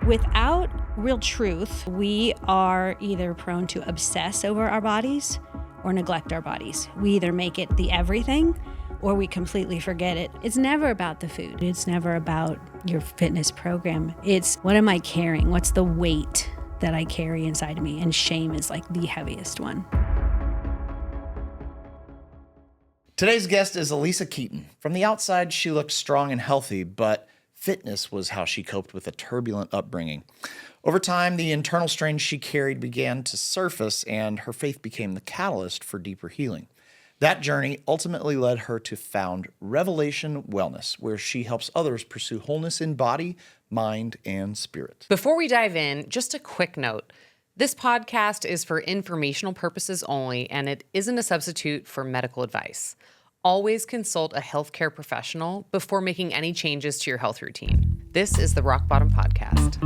Without real truth, we are either prone to obsess over our bodies or neglect our bodies. We either make it the everything or we completely forget it. It's never about the food. It's never about your fitness program. It's what am I carrying? What's the weight that I carry inside of me? And shame is like the heaviest one. Today's guest is Alisa Keeton. From the outside, she looked strong and healthy, but fitness was how she coped with a turbulent upbringing. Over time, the internal strains she carried began to surface, and her faith became the catalyst for deeper healing. That journey ultimately led her to found Revelation Wellness, where she helps others pursue wholeness in body, mind, and spirit. Before we dive in, just a quick note. This podcast is for informational purposes only, and it isn't a substitute for medical advice. Always consult a healthcare professional before making any changes to your health routine. This is the Rock Bottom Podcast.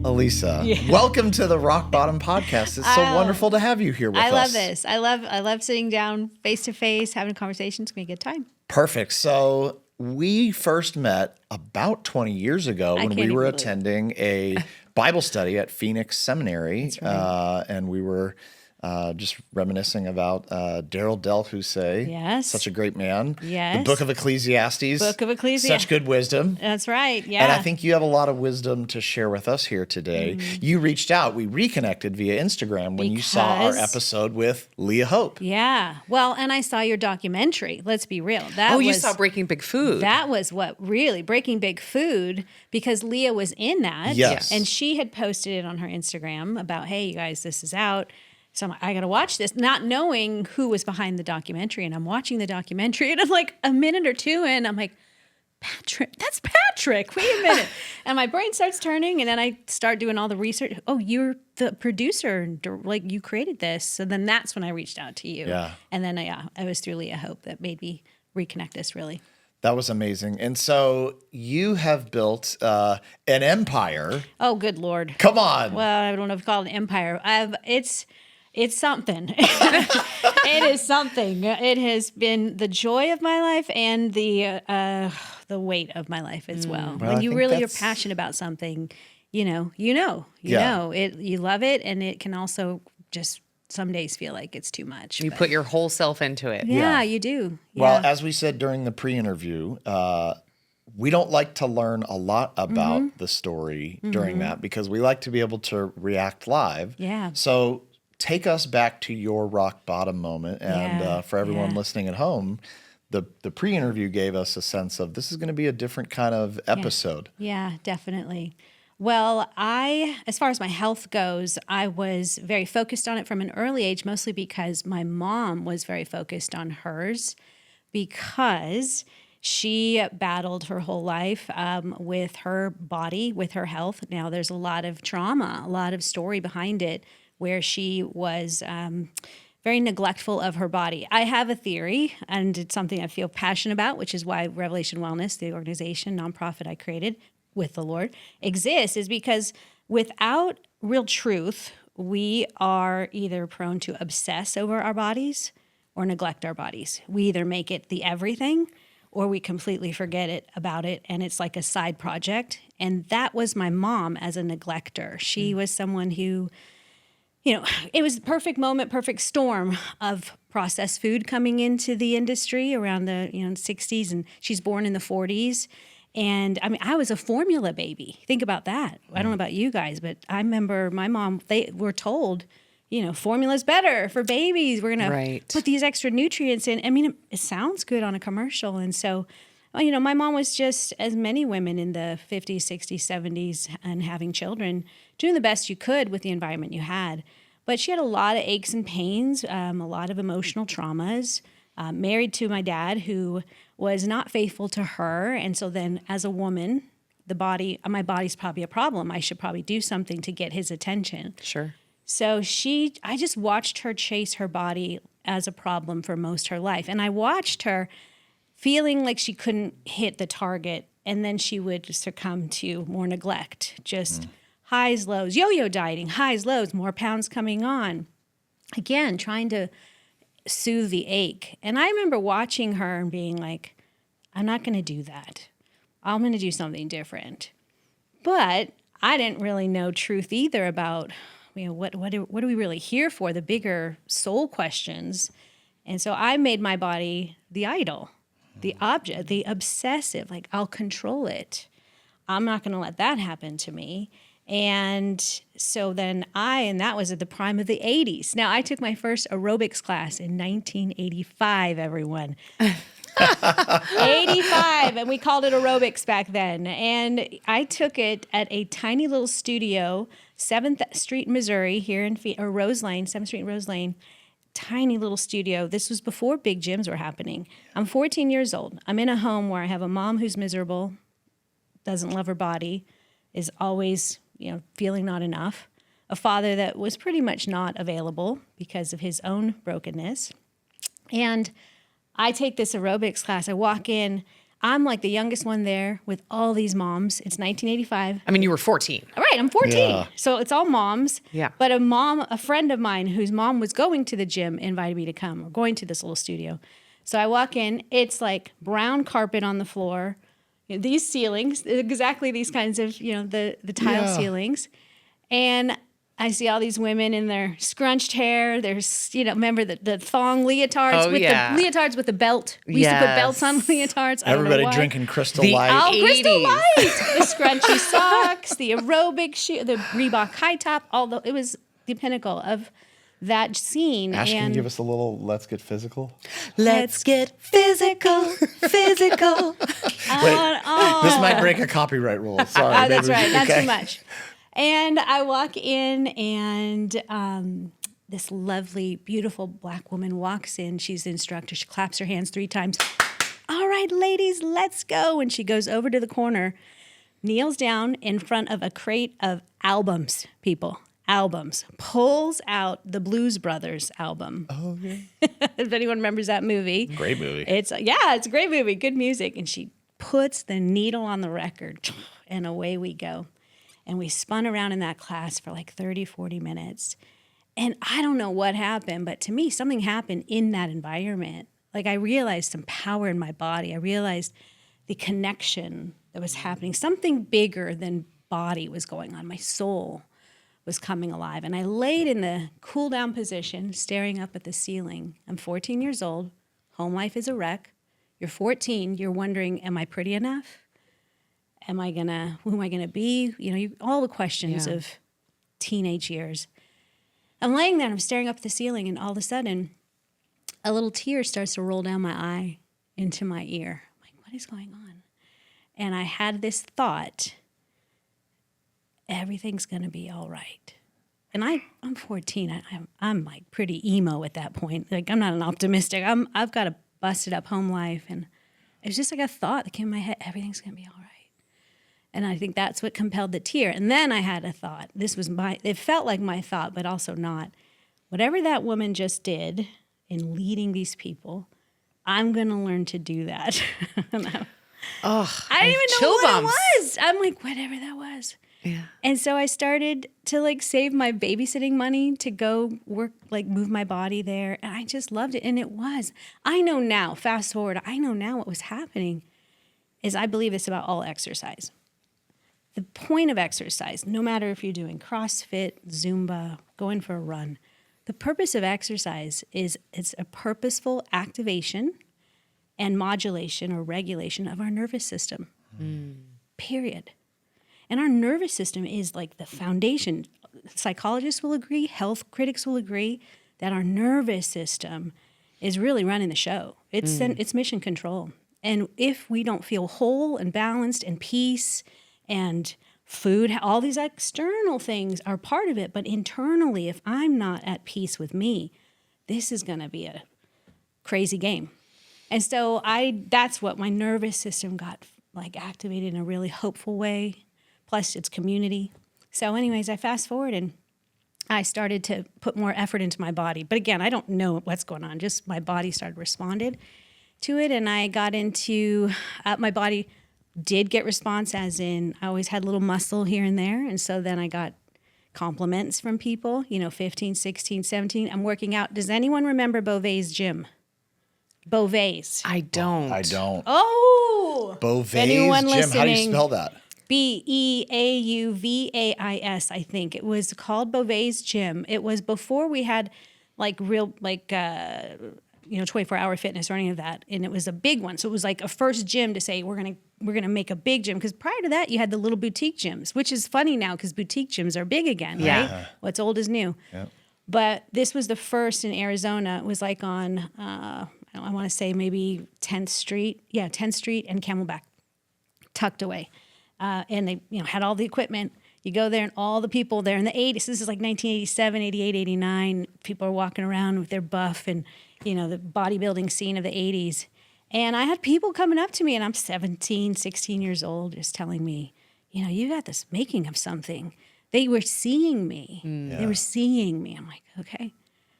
Alisa, welcome to the Rock Bottom Podcast. It's so wonderful to have you here with us. I love this. I love sitting down face to face, having conversations. It's gonna be a good time. Perfect. So we first met about 20 years ago when we were attending a Bible study at Phoenix Seminary. That's right. And we were just reminiscing about Daryl Del Husay. Yes. Such a great man. Yes. The Book of Ecclesiastes. Book of Ecclesiastes. Such good wisdom. That's right. Yeah. And I think you have a lot of wisdom to share with us here today. You reached out. We reconnected via Instagram when you saw our episode with Leah Hope. Yeah. Well, and I saw your documentary. Let's be real. You saw Breaking Big Food. That was what really, Breaking Big Food, because Leah was in that. Yes. And she had posted it on her Instagram about, hey, you guys, this is out. So I'm like, I got to watch this, not knowing who was behind the documentary. And I'm watching the documentary and I'm like a minute or two in, I'm like, Patrick, that's Patrick. Wait a minute. And my brain starts turning and then I start doing all the research. Oh, you're the producer. Like you created this. So then that's when I reached out to you. Yeah. And then it was through Leah Hope that made me reconnect us really. That was amazing. And so you have built an empire. Oh, good Lord. Come on. Well, I don't know if you call it an empire. It's something. It is something. It has been the joy of my life and the weight of my life as well. Well, when you really are passionate about something, you know it. You love it, and it can also just some days feel like it's too much. You put your whole self into it. Yeah, you do. Yeah. Well, as we said during the pre-interview, we don't like to learn a lot about the story during that because we like to be able to react live. Yeah. So take us back to your rock bottom moment. And for everyone listening at home, the pre-interview gave us a sense of this is going to be a different kind of episode. Yeah, definitely. Well, as far as my health goes, I was very focused on it from an early age, mostly because my mom was very focused on hers because she battled her whole life with her body, with her health. Now, there's a lot of trauma, a lot of story behind it, where she was very neglectful of her body. I have a theory, and it's something I feel passionate about, which is why Revelation Wellness, the organization, nonprofit I created with the Lord, exists, is because without real truth, we are either prone to obsess over our bodies or neglect our bodies. We either make it the everything or we completely forget about it, and it's like a side project. And that was my mom as a neglector. She was someone who, it was the perfect moment, perfect storm of processed food coming into the industry around the 60s, and she's born in the 40s. And I mean, I was a formula baby. Think about that. I don't know about you guys, but I remember my mom, they were told, formula's better for babies. We're going to put these extra nutrients in. I mean, it sounds good on a commercial. And so, my mom was just, as many women in the 50s, 60s, 70s, and having children, doing the best you could with the environment you had. But she had a lot of aches and pains, a lot of emotional traumas, married to my dad who was not faithful to her. And so then as a woman, my body's probably a problem. I should probably do something to get his attention. Sure. So I just watched her chase her body as a problem for most of her life. And I watched her feeling like she couldn't hit the target, and then she would succumb to more neglect, just highs, lows, yo-yo dieting, highs, lows, more pounds coming on. Again, trying to soothe the ache. And I remember watching her and being like, I'm not going to do that. I'm going to do something different. But I didn't really know truth either about, what are we really here for, the bigger soul questions. And so I made my body the idol, the object, the obsessive, like I'll control it. I'm not going to let that happen to me. And so then and that was at the prime of the 80s. Now, I took my first aerobics class in 1985, everyone. 85, and we called it aerobics back then. And I took it at a tiny little studio, 7th Street, Missouri, here in Rose Lane, 7th Street, Rose Lane. Tiny little studio. This was before big gyms were happening. I'm 14 years old. I'm in a home where I have a mom who's miserable, doesn't love her body, is always, feeling not enough. A father that was pretty much not available because of his own brokenness. And I take this aerobics class. I walk in. I'm like the youngest one there with all these moms. It's 1985. I mean, you were 14. All right, I'm 14. Yeah. So it's all moms. Yeah. But a friend of mine whose mom was going to the gym invited me to come, or going to this little studio. So I walk in. It's like brown carpet on the floor. These ceilings, exactly these kinds of, the tile ceilings. And I see all these women in their scrunched hair. There's, remember the thong leotards the leotards with the belt. We used to put belts on leotards. Everybody drinking Crystal The Light. Oh, 80s. Crystal Light! The scrunchy socks, the aerobic shoe, the Reebok high top. It was the pinnacle of that scene. Ash, can you and give us a little let's get physical? Let's get physical, physical. This might break a copyright rule. Sorry. Oh, that's right. Not Okay. too much. And I walk in, and this lovely, beautiful black woman walks in. She's the instructor. She claps her hands 3 times. All right, ladies, let's go. And she goes over to the corner, kneels down in front of a crate of albums, albums, pulls out the Blues Brothers album. Oh, okay. If anyone remembers that movie. Great movie. It's a great movie, good music. And she puts the needle on the record, and away we go. And we spun around in that class for like 30, 40 minutes. And I don't know what happened, but to me, something happened in that environment. Like I realized some power in my body. I realized the connection that was happening. Something bigger than body was going on. My soul was coming alive. And I laid in the cool down position, staring up at the ceiling. I'm 14 years old. Home life is a wreck. You're 14. You're wondering, am I pretty enough? Who am I gonna be? All the questions of teenage years. I'm laying there and I'm staring up at the ceiling, and all of a sudden, a little tear starts to roll down my eye into my ear. I'm like, what is going on? And I had this thought, everything's gonna be all right. And I'm 14. I'm like pretty emo at that point. Like I'm not an optimistic. I've got a busted up home life, and it was just like a thought that came in my head. Everything's gonna be all right. And I think that's what compelled the tear. And then I had a thought. It felt like my thought, but also not. Whatever that woman just did in leading these people, I'm going to learn to do that. I didn't even know what it was. I'm like, whatever that was. Yeah. And so I started to save my babysitting money to go work, move my body there. And I just loved it. And it was. I know now, fast forward, I know now what was happening is I believe it's about all exercise. The point of exercise, no matter if you're doing CrossFit, Zumba, going for a run, the purpose of exercise is it's a purposeful activation and modulation or regulation of our nervous system, period. And our nervous system is like the foundation. Psychologists will agree, health critics will agree that our nervous system is really running the show. It's mission control. And if we don't feel whole and balanced and peace and food, all these external things are part of it. But internally, if I'm not at peace with me, this is going to be a crazy game. And so that's what my nervous system got activated in a really hopeful way. Plus it's community. So anyways, I fast forward and I started to put more effort into my body. But again, I don't know what's going on. Just my body started responded to it. And I got into my body did get response, as in I always had a little muscle here and there. And so then I got compliments from people, 15, 16, 17. I'm working out. Does anyone remember Beauvais gym? Beauvais. I don't. I don't. Oh, Beauvais Anyone Gym. How do you listening? spell that? Beauvais. I think it was called Beauvais Gym. It was before we had like real 24-hour fitness or any of that, and it was a big one. So it was like a first gym to say we're gonna make a big gym, because prior to that you had the little boutique gyms, which is funny now because boutique gyms are big again, Yeah. right? What's old is new. Yep. But this was the first in Arizona. It was like on I want to say maybe 10th Street, 10th Street and Camelback, tucked away. And they had all the equipment. You go there and all the people there in the 80s, this is like 1987, 88, 89, people are walking around with their buff and, the bodybuilding scene of the 80s. And I had people coming up to me, and I'm 17, 16 years old, just telling me, you got this making of something. They were seeing me. They were seeing me. I'm like, okay.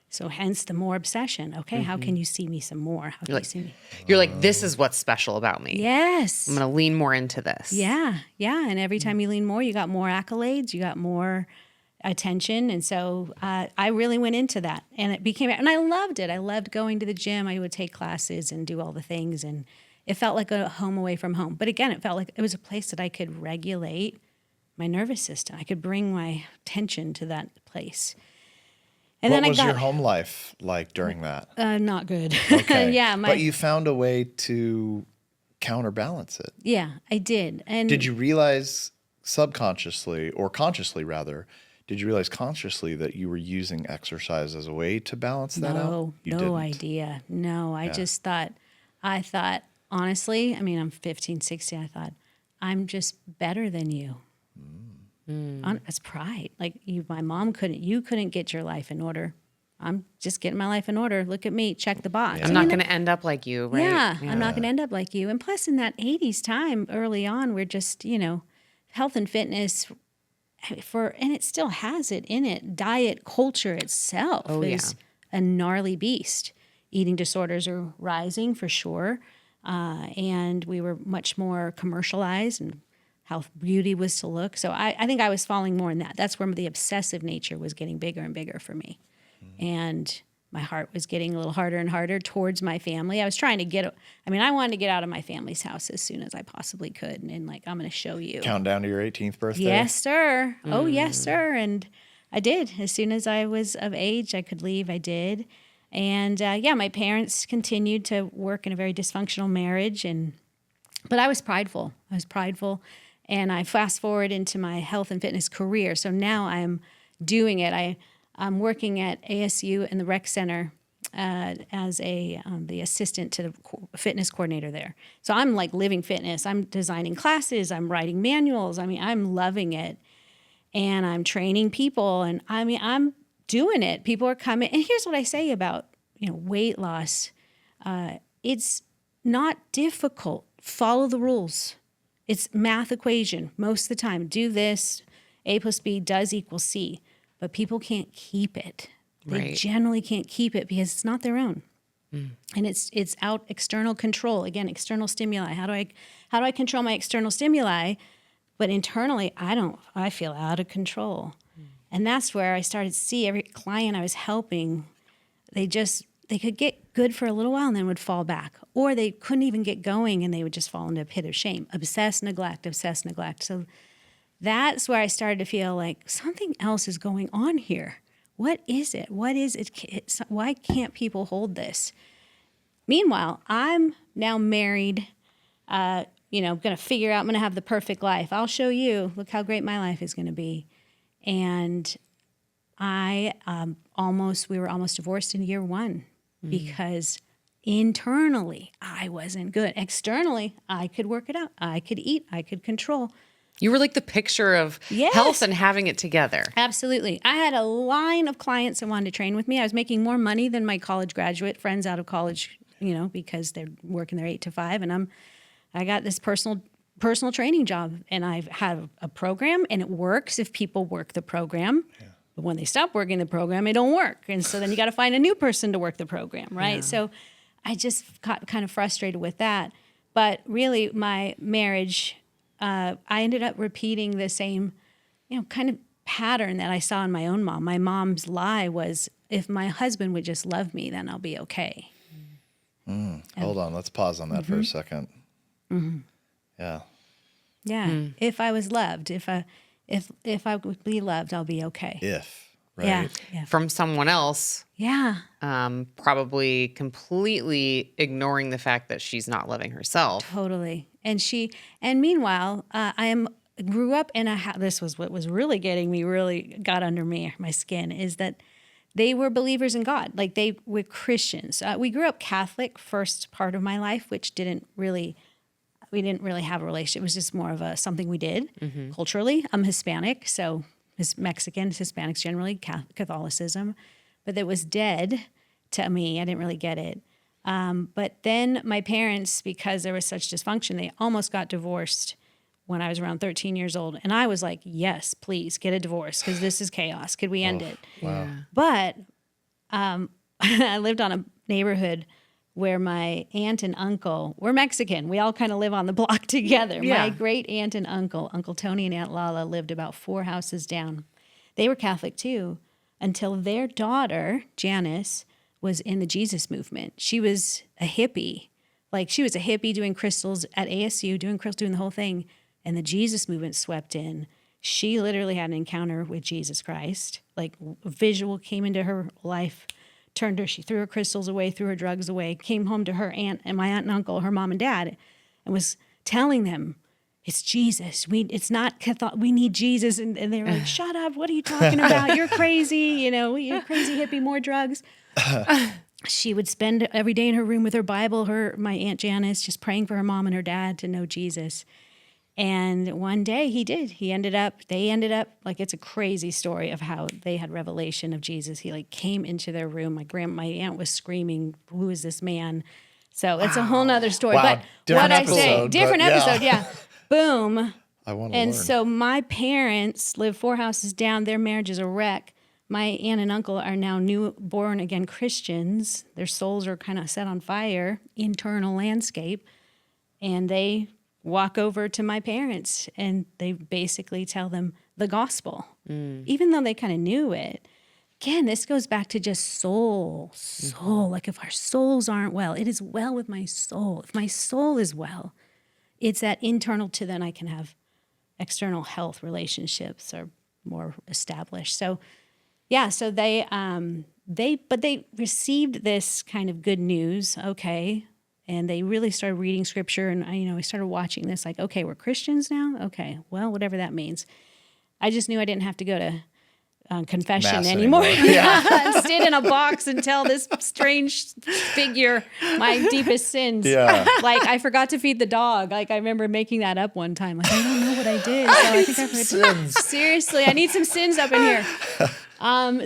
So hence the more obsession. Okay, how can you see me some more? How can you see me? You're like, this is what's special about me. Yes. I'm going to lean more into this. Yeah. And every time you lean more, you got more accolades, you got more attention. And so I really went into that, and it became, and I loved it. I loved going to the gym. I would take classes and do all the things, and it felt like a home away from home. But again, it felt like it was a place that I could regulate my nervous system. I could bring my attention to that place. And What then was your home life like during that? Not good. Okay. Yeah. But you found a way to counterbalance it. Yeah, I did. And Did you realize subconsciously, or consciously rather, did you realize consciously that you were using exercise as a way to balance that out? You no didn't. idea. No, I just thought, honestly, I'm 15, 16. I thought, I'm just better than you. That's pride. Like my mom you couldn't get your life in order. I'm just getting my life in order. Look at me, check the box. I'm not going to end up like you, right? Yeah, I'm not going to end up like you. And plus in that 80s time early on, we're just, health and fitness and it still has it in it. Diet culture itself is a gnarly beast. Eating disorders are rising for sure. And we were much more commercialized, and how beauty was to look. So I think I was falling more in that. That's where the obsessive nature was getting bigger and bigger for me. And my heart was getting a little harder and harder towards my family. I was trying to I wanted to get out of my family's house as soon as I possibly could. And I'm going to show you. Count down to your 18th birthday? Yes, sir. Oh, yes, sir. And I did. As soon as I was of age, I could leave, I did. And my parents continued to work in a very dysfunctional marriage. But I was prideful. And I fast forward into my health and fitness career. So now I'm doing it. I'm working at ASU in the rec center as the assistant to the fitness coordinator there. So I'm like living fitness. I'm designing classes. I'm writing manuals. I'm loving it. And I'm training people. And I'm doing it. People are coming. And here's what I say about, weight loss. It's not difficult. Follow the rules. It's math equation most of the time. Do this, A plus B does equal C, but people can't keep it. They generally can't keep it because it's not their own. And it's out external control. Again, external stimuli. How do I control my external stimuli? But internally, I feel out of control. And that's where I started to see every client I was helping, they could get good for a little while and then would fall back. Or they couldn't even get going and they would just fall into a pit of shame. Obsess, neglect. So that's where I started to feel like something else is going on here. What is it? Why can't people hold this? Meanwhile, I'm now married, going to figure out, I'm going to have the perfect life. I'll show you. Look how great my life is going to be. And we were almost divorced in year one because internally I wasn't good. Externally, I could work it out. I could eat. I could control. You were like the picture of health and having it together. Absolutely. I had a line of clients that wanted to train with me. I was making more money than my college graduate friends out of college, because they're working their 8 to 5. And I got this personal training job, and I've had a program, and it works if people work the program. Yeah. But when they stop working the program, it don't work. And so then you got to find a new person to work the program, right? Yeah. So I just got kind of frustrated with that. But really, my marriage, I ended up repeating the same, kind of pattern that I saw in my own mom. My mom's lie was, if my husband would just love me, then I'll be okay. Hold on. Let's pause on that for a second. Yeah. Yeah. If I was loved, if I would be loved, I'll be okay. Right? Yeah. Yeah. From someone else, Yeah. probably completely ignoring the fact that she's not loving herself. Totally. And meanwhile, grew up in this was what was really really got under my skin, is that they were believers in God. Like, they were Christians. We grew up Catholic first part of my life, which we didn't really have a relationship. It was just more of something we did culturally. I'm Hispanic, so Mexicans, Hispanics generally, Catholicism. But it was dead to me. I didn't really get it. But then my parents, because there was such dysfunction, they almost got divorced when I was around 13 years old. And I was like, yes, please get a divorce, because this is chaos. Could we end it? Wow. But I lived on a neighborhood where my aunt and uncle were Mexican. We all kind of live on the block together. Yeah. My great aunt and uncle, Uncle Tony and Aunt Lala, lived about 4 houses down. They were Catholic too, until their daughter, Janice, was in the Jesus movement. She was a hippie. Like, she was a hippie doing crystals at ASU, doing the whole thing. And the Jesus movement swept in. She literally had an encounter with Jesus Christ. Like, a visual came into her life, turned her. She threw her crystals away, threw her drugs away, came home to her aunt and my aunt and uncle, her mom and dad, and was telling them, it's Jesus. It's not Catholic. We need Jesus. And they were like, shut up. What are you talking about? You're crazy. You're crazy hippie, more drugs. She would spend every day in her room with her Bible, my Aunt Janice, just praying for her mom and her dad to know Jesus. And one day they ended up, like, it's a crazy story of how they had revelation of Jesus. He came into their room. My aunt was screaming, who is this man? So it's a whole nother story. Wow. But Different what I say, episode, different but yeah. episode. Yeah. Boom. I want to And learn. so my parents live 4 houses down. Their marriage is a wreck. My aunt and uncle are now born again Christians. Their souls are kind of set on fire, internal landscape. And they walk over to my parents and they basically tell them the gospel, even though they kind of knew it. Again, this goes back to just soul. Like, if our souls aren't well, it is well with my soul. If my soul is well, it's that internal to then I can have external health relationships are more established. So, yeah, so they received this kind of good news, okay, and they really started reading scripture, and I started watching this, like, okay, we're Christians now? Okay, well, whatever that means. I just knew I didn't have to go to confession Mass anymore. Yeah. And sit in a box and tell this strange figure my deepest sins. Yeah. Like, I forgot to feed the dog. Like, I remember making that up one time. Like, I don't know what I did. So I think I Sins. seriously, I need some sins up in here.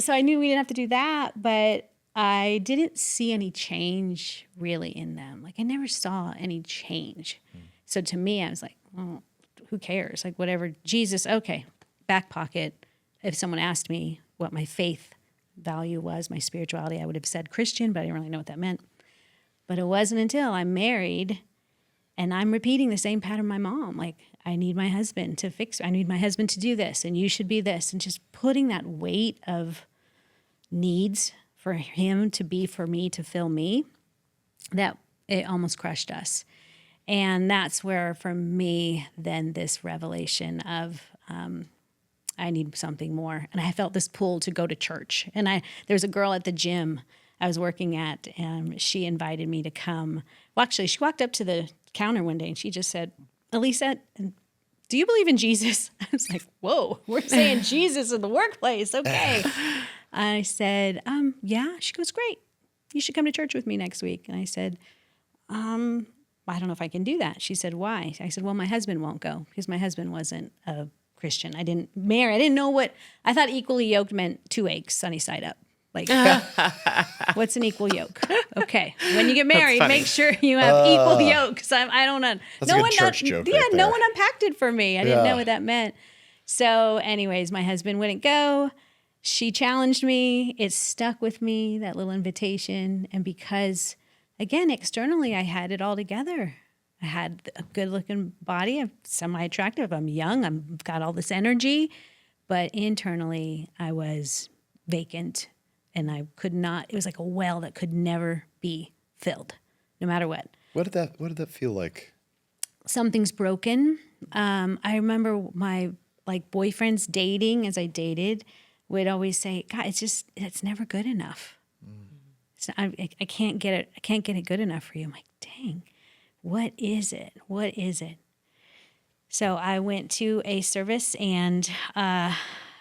So I knew we didn't have to do that, but I didn't see any change really in them. Like, I never saw any change. So to me, I was like, well, who cares? Like, whatever. Jesus, okay, back pocket. If someone asked me what my faith value was, my spirituality, I would have said Christian, but I didn't really know what that meant. But it wasn't until I'm married and I'm repeating the same pattern my mom. Like, I need my husband to I need my husband to do this, and you should be this. And just putting that weight of needs for him to be for me, to fill me, that it almost crushed us. And that's where, for me, then this revelation of, I need something more. And I felt this pull to go to church. And there was a girl at the gym I was working at, and she invited me to come. Well, actually, she walked up to the counter one day and she just said, Alisa, do you believe in Jesus? I was like, whoa, we're saying Jesus in the workplace. Okay. I said, yeah. She goes, great. You should come to church with me next week. And I said, I don't know if I can do that. She said, why? I said, well, my husband won't go because my husband wasn't a Christian. I didn't marry. I didn't know I thought equally yoked meant 2 eggs, sunny side up. Like, what's an equal yoke? Okay. When you get married, make sure you have equal yokes. I don't know. That's a good church joke right no there. one unpacked it for me. I didn't know what that meant. So anyways, my husband wouldn't go. She challenged me. It stuck with me, that little invitation. And because, again, externally, I had it all together. I had a good-looking body. I'm semi-attractive. I'm young. I've got all this energy. But internally, I was vacant. And I could not, it was like a well that could never be filled, no matter what. What did that feel like? something's broken. I remember my boyfriends dating as I dated would always say, God, it's never good enough. I can't get it. I can't get it good enough for you. I'm like, dang, what is it? What is it? So I went to a service and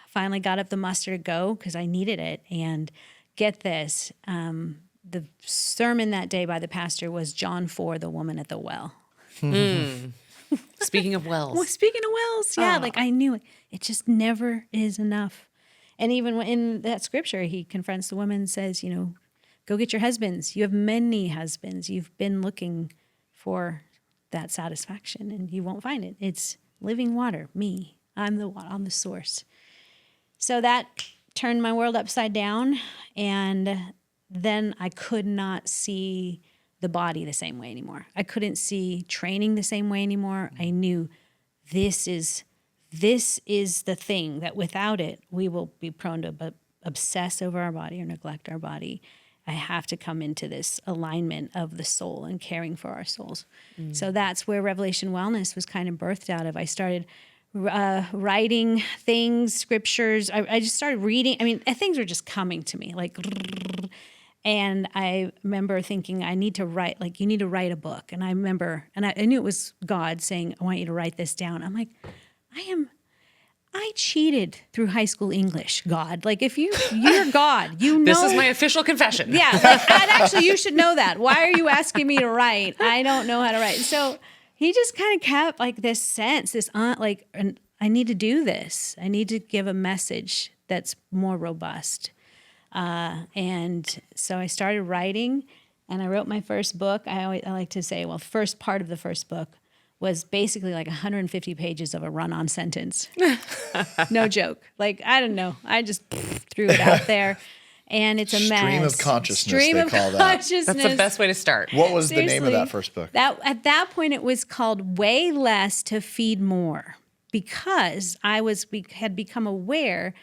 finally got up the muster to go because I needed it. And get this, the sermon that day by the pastor was John 4, the woman at the well. Speaking of wells. Well, speaking of wells, yeah, I knew it. It just never is enough. And even in that scripture, he confronts the woman and says, go get your husbands. You have many husbands. You've been looking for that satisfaction and you won't find it. It's living water, me. I'm the source. So that turned my world upside down. And then I could not see the body the same way anymore. I couldn't see training the same way anymore. I knew this is the thing that without it, we will be prone to obsess over our body or neglect our body. I have to come into this alignment of the soul and caring for our souls. So that's where Revelation Wellness was kind of birthed out of. I started writing things, scriptures. I just started reading. I mean, things were just coming to me and I remember thinking, I need to write, you need to write a book. And I remember, and I knew it was God saying, I want you to write this down. I'm like, I cheated through high school English, God. If you're God, This is my official confession. Yeah, and actually you should know that. Why are you asking me to write? I don't know how to write. So he just kind of kept this sense, and I need to do this. I need to give a message that's more robust. And so I started writing, and I wrote my first book. I like to say, first part of the first book was basically 150 pages of a run-on sentence. No joke. I don't know. I just threw it out there, and it's a mess. Stream of consciousness, Stream they of call that. consciousness. That's the best way to start. What was the name of Seriously, that first book? At that point, it was called Way Less to Feed More, because we had become aware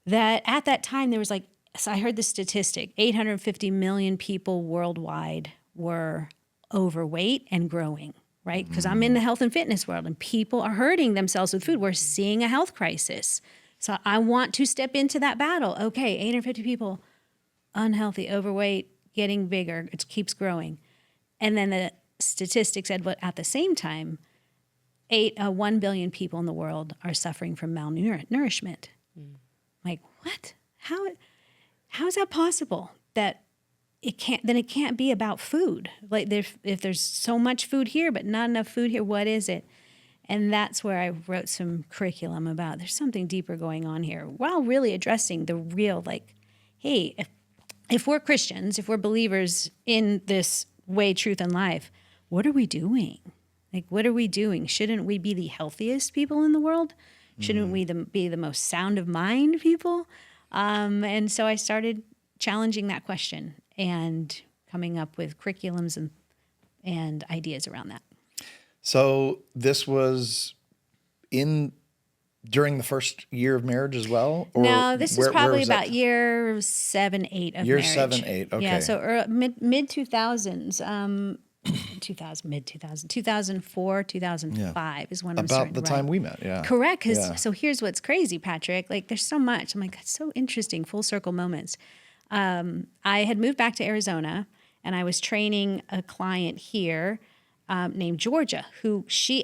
that at that time there was so I heard the statistic, 850 million people worldwide were overweight and growing, right? Because I'm in the health and fitness world and people are hurting themselves with food. We're seeing a health crisis. So I want to step into that battle. Okay, 850 people, unhealthy, overweight, getting bigger. It keeps growing. And then the statistics said, but at the same time, 1 billion people in the world are suffering from malnourishment. Like, what? How is that possible? That it can't be about food. If there's so much food here, but not enough food here, what is it? And that's where I wrote some curriculum about there's something deeper going on here, while really addressing the real, hey, if we're Christians, if we're believers in this way, truth, and life, what are we doing? What are we doing? Shouldn't we be the healthiest people in the world? Shouldn't we be the most sound of mind people? And so I started challenging that question and coming up with curriculums and ideas around that. So this was during the first year of marriage as well? Or no, this was probably was about that? year 7, 8 of Year marriage. 7, 8, okay. Yeah, so mid 2000s, 2004, 2005 is when I'm starting About the to time write. we met, yeah. Correct. Yeah. So here's what's crazy, Patrick. There's so much. I'm it's so interesting, full circle moments. I had moved back to Arizona, and I was training a client here named Georgia,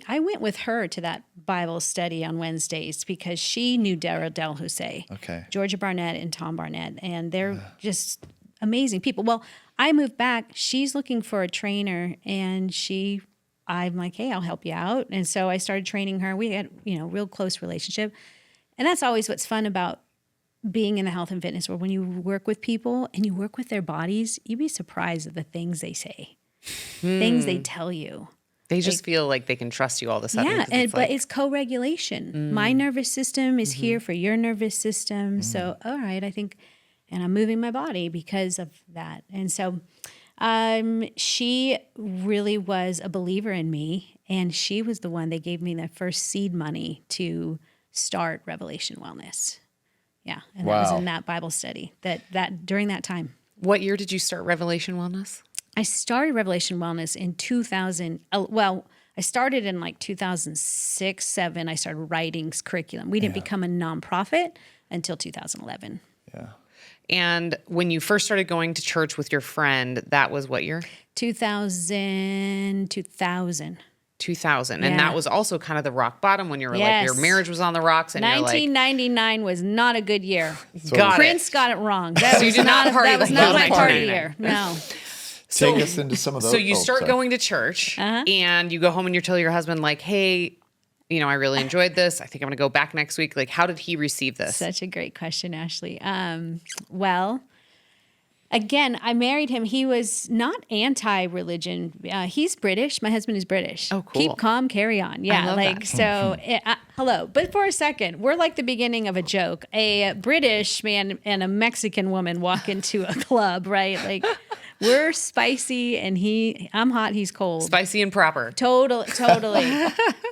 I went with her to that Bible study on Wednesdays because she knew Daryl Del Jose, Okay. Georgia Barnett and Tom Barnett, and they're just amazing people. Well, I moved back. She's looking for a trainer, and I'm like, hey, I'll help you out. And so I started training her. We had, real close relationship. And that's always what's fun about being in the health and fitness world. When you work with people and you work with their bodies, you'd be surprised at the things they say, things they tell you. They just feel like they can trust you all of a sudden. Yeah, but it's co-regulation. My nervous system is here for your nervous system. So, all right, I think, and I'm moving my body because of that. And so she really was a believer in me, and she was the one that gave me the first seed money to start Revelation Wellness. Yeah, and that was in that Bible study that during that time. What year did you start Revelation Wellness? I started Revelation Wellness in 2000. Well, I started in like 2006, 7. I started writing curriculum. We didn't become a nonprofit until 2011. Yeah. And when you first started going to church with your friend, that was what year? 2000. 2000. Yeah. And that was also kind of the rock bottom when you were like, your Yes. marriage was on the rocks and you're like, 1999 was not a good year. got Prince got it wrong. That you was did not party that was like not that my in party 1999. year. No. Take us into some of those. So you start sorry. going to church and you go home and you tell your husband like, hey, I really enjoyed this. I think I'm going to go back next week. Like, how did he receive this? Such a great question, Ashley. Well, again, I married him. He was not anti-religion. He's British. My husband is British. Oh, cool. Keep calm, carry on. Yeah, love like that. so. Hello, but for a second, we're like the beginning of a joke. A British man and a Mexican woman walk into a club, right? Like we're spicy, and I'm hot. He's cold. Spicy and proper. Totally.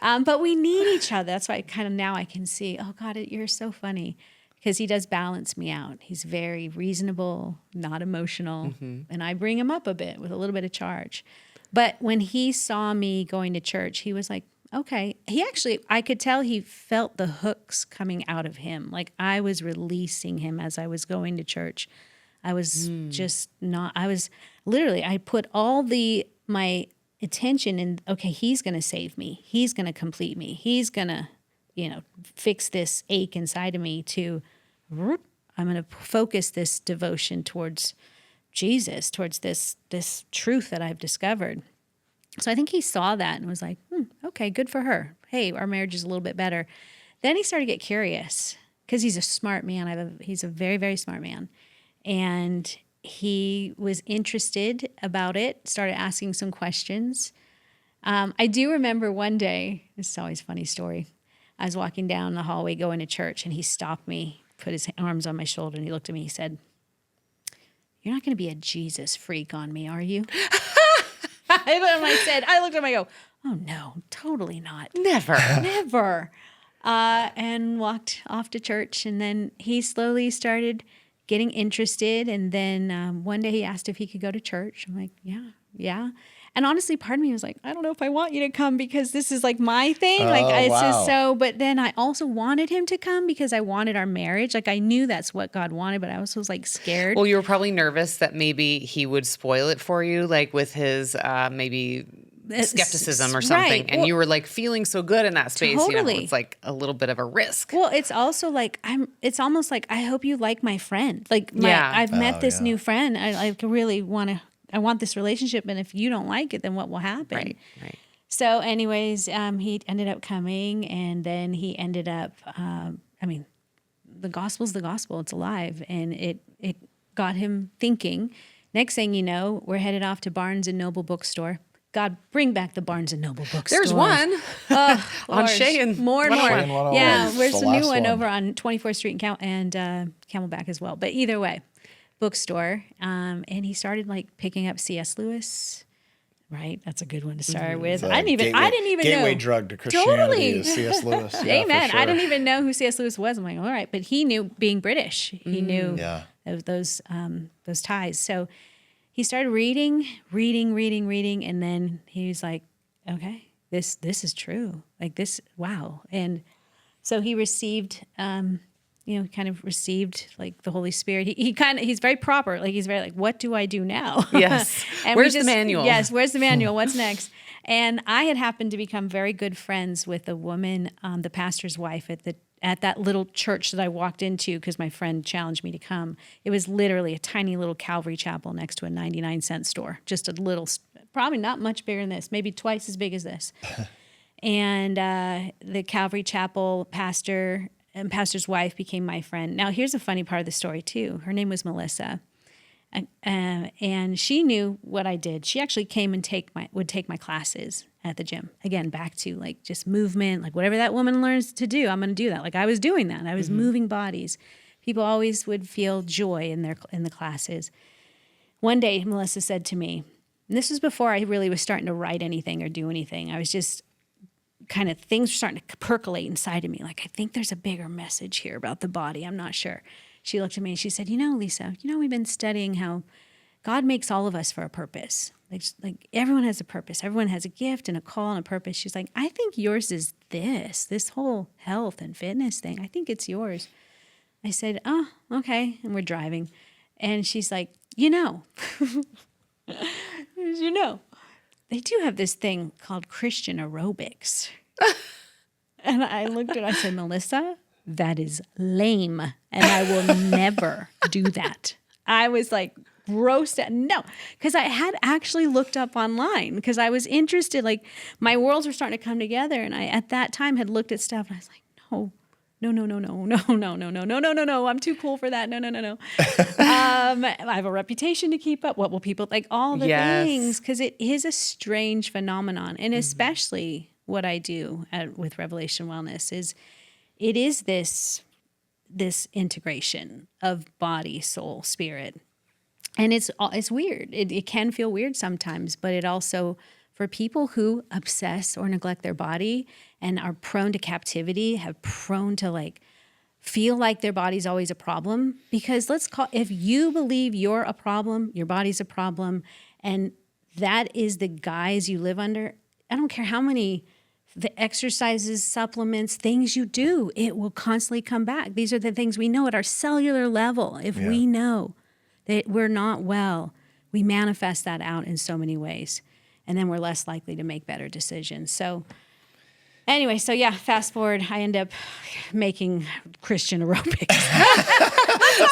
But we need each other. That's why now I can see, oh God, you're so funny. Because he does balance me out. He's very reasonable, not emotional. And I bring him up a bit with a little bit of charge. But when he saw me going to church, he was like, okay. I could tell he felt the hooks coming out of him. Like I was releasing him as I was going to church. I was I put all my attention in, okay, he's going to save me. He's going to complete me. He's going to, fix this ache inside of me I'm going to focus this devotion towards Jesus, towards this truth that I've discovered. So I think he saw that and was like, okay, good for her. Hey, our marriage is a little bit better. Then he started to get curious because he's a smart man. He's a very, very smart man. And he was interested about it, started asking some questions. I do remember one day, this is always a funny story. I was walking down the hallway going to church, and he stopped me, put his arms on my shoulder, and he looked at me. He said, "You're not going to be a Jesus freak on me, are you?" I looked at him, I go, "Oh no, totally not. Never. Never." And walked off to church, and then he slowly started getting interested. And then one day he asked if he could go to church. I'm like, yeah. And honestly, part of me was like, I don't know if I want you to come because this is like my thing. It's just so, but then I also wanted him to come because I wanted our marriage. Like I knew that's what God wanted, but I also was like scared. Well, you were probably nervous that maybe he would spoil it for you, like with his maybe skepticism or something. Right. And you were like feeling so good in that space. Totally. It's like a little bit of a risk. Well, it's also like it's almost like I hope you like my friend. Like I've met this new friend. I really I want this relationship, and if you don't like it, then what will happen? Right. So anyways, he ended up coming, and then he ended up, the gospel's the gospel. It's alive, and it got him thinking. Next thing you know, we're headed off to Barnes & Noble bookstore. God, bring back the Barnes & Noble bookstore. There's one on Shea and more and more. Shea and 101. Yeah, It's there's the a new last one one. over on 24th Street and Camelback as well. But either way, bookstore. And he started like picking up C.S. Lewis. Right, that's a good one to start with. I didn't even know. Gateway drug to Christianity Totally. is C.S. Lewis. Yeah, Amen. for sure. I didn't even know who C.S. Lewis was. I'm like, all right, but he knew being British. He knew those ties. So he started reading, and then he was like, okay, this is true. Like this, wow. And so he received, kind of received like the Holy Spirit. He's very proper. Like he's very like, what do I do now? Yes. And Where's the manual? Yes. Where's the manual? What's next? And I had happened to become very good friends with a woman, the pastor's wife at that little church that I walked into because my friend challenged me to come. It was literally a tiny little Calvary chapel next to a 99-cent store. Just a little, probably not much bigger than this, maybe twice as big as this. And the Calvary chapel pastor and pastor's wife became my friend. Now, here's a funny part of the story, too. Her name was Melissa. And she knew what I did. She actually came and would take my classes at the gym. Again, back to like just movement, like whatever that woman learns to do, I'm going to do that. Like I was doing that. I was moving bodies. People always would feel joy in the classes. One day, Melissa said to me, and this was before I really was starting to write anything or do anything. I was just kind of, things were starting to percolate inside of me. Like, I think there's a bigger message here about the body. I'm not sure. She looked at me and she said, Lisa, we've been studying how God makes all of us for a purpose. Like everyone has a purpose. Everyone has a gift and a call and a purpose. She's like, I think yours is this whole health and fitness thing. I think it's yours. I said, oh, okay. And we're driving. And she's like, you know, they do have this thing called Christian aerobics. And I looked at her, I said, Melissa, that is lame. And I will never do that. I was like, grossed out. No, because I had actually looked up online because I was interested. Like my worlds were starting to come together. And I, at that time, had looked at stuff and I was like, no. I'm too cool for that. No. I have a reputation to keep up. What will people like? All the things, because it is a strange phenomenon. And especially what I do with Revelation Wellness is it is this integration of body, soul, spirit. And it's weird. It can feel weird sometimes, but it also, for people who obsess or neglect their body and are prone to captivity, have prone to like feel like their body's always a problem. Because if you believe you're a problem, your body's a problem, and that is the guise you live under, I don't care how many the exercises, supplements, things you do, it will constantly come back. These are the things we know at our cellular level. If we know that we're not well, we manifest that out in so many ways. And then we're less likely to make better decisions. So anyway, fast forward, I end up making Christian aerobics.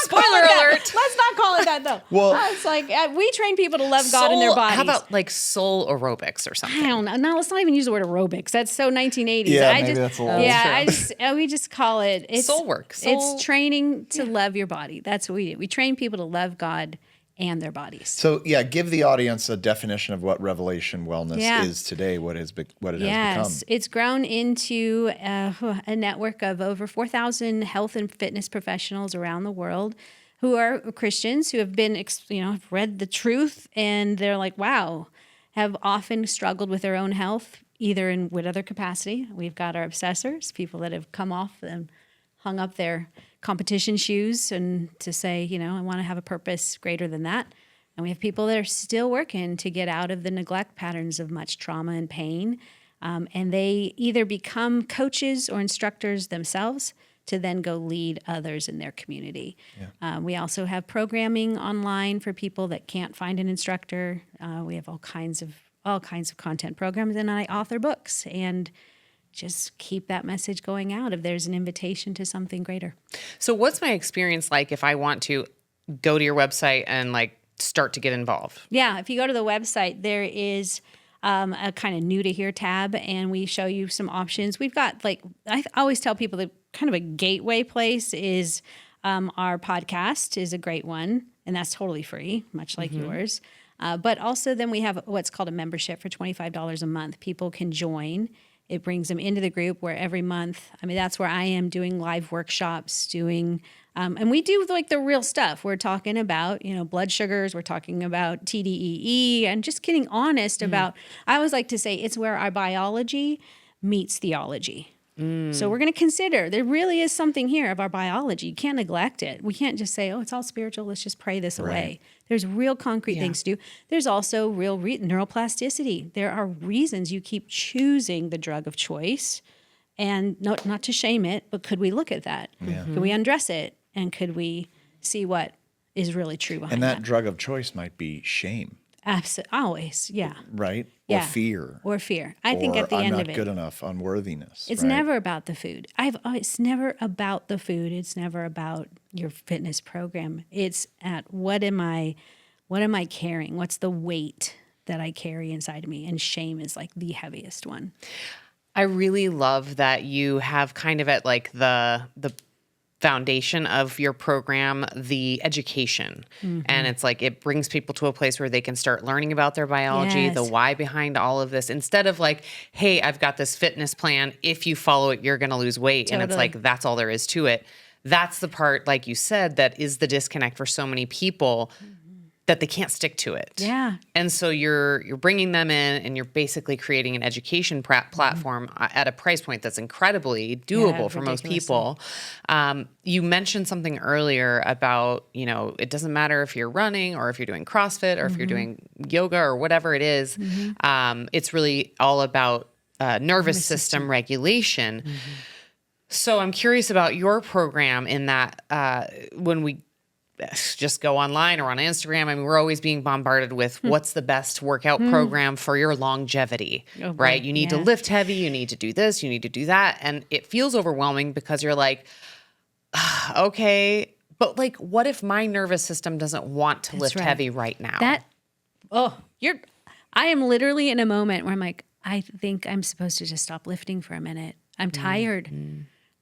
Spoiler alert. Let's not call it that, though. Well, it's like we train people to love God in their bodies. How about like soul aerobics or something? I don't know. No, let's not even use the word aerobics. That's so 1980s. Yeah, maybe that's a little we just call it soul work. It's training to love your body. That's what we do. We train people to love God and their bodies. So give the audience a definition of what Revelation Wellness is today. What it has become. It's grown into a network of over 4,000 health and fitness professionals around the world who are Christians who have been, have read the truth, and they're like, wow, have often struggled with their own health, either in whatever capacity. We've got our obsessors, people that have come off and hung up their competition shoes and to say, I want to have a purpose greater than that. And we have people that are still working to get out of the neglect patterns of much trauma and pain. And they either become coaches or instructors themselves to then go lead others in their community. Yeah. We also have programming online for people that can't find an instructor. We have all kinds of content programs, and I author books and just keep that message going out if there's an invitation to something greater. So what's my experience like if I want to go to your website and like start to get involved? Yeah, if you go to the website, there is a kind of new to here tab, and we show you some options. We've got I always tell people that kind of a gateway place is our podcast is a great one, and that's totally free, much like yours. But also then we have what's called a membership for $25 a month. People can join. It brings them into the group where every month, that's where I am doing live workshops, and we do like the real stuff. We're talking about, blood sugars. We're talking about TDEE and just getting honest about, I always like to say it's where our biology meets theology. So we're going to consider there really is something here of our biology. You can't neglect it. We can't just say, oh, it's all spiritual. Let's just pray this away. There's real concrete things to do. There's also real neuroplasticity. There are reasons you keep choosing the drug of choice, and not to shame it, but could we look at that? Yeah. Could we undress it? And could we see what is really true behind that? And that drug of choice might be shame. Absolutely. Always. Yeah. Right? Yeah. Or fear. I think at the end of it. I'm not good enough, unworthiness. It's never about the food. It's never about the food. It's never about your fitness program. It's at what am I carrying? What's the weight that I carry inside of me? And shame is like the heaviest one. I really love that you have kind of at like the foundation of your program, the education. And it's like it brings people to a place where they can start learning about their biology, the why behind all of this, instead of like, hey, I've got this fitness plan. If you follow it, you're going to lose weight. Totally. And it's like, that's all there is to it. That's the part, like you said, that is the disconnect for so many people. that they can't stick to it. Yeah. And so you're bringing them in and you're basically creating an education platform at a price point that's incredibly doable for most people. You mentioned something earlier about, it doesn't matter if you're running or if you're doing CrossFit or if you're doing yoga or whatever it is. It's really all about nervous system regulation. So I'm curious about your program in that when we just go online or on Instagram, I mean, we're always being bombarded with what's the best workout program for your longevity, right? You need to lift heavy, you need to do this, you need to do that. And it feels overwhelming because you're like, okay, but like, what if my nervous system doesn't want to lift heavy right now? I am literally in a moment where I'm like, I think I'm supposed to just stop lifting for a minute. I'm tired.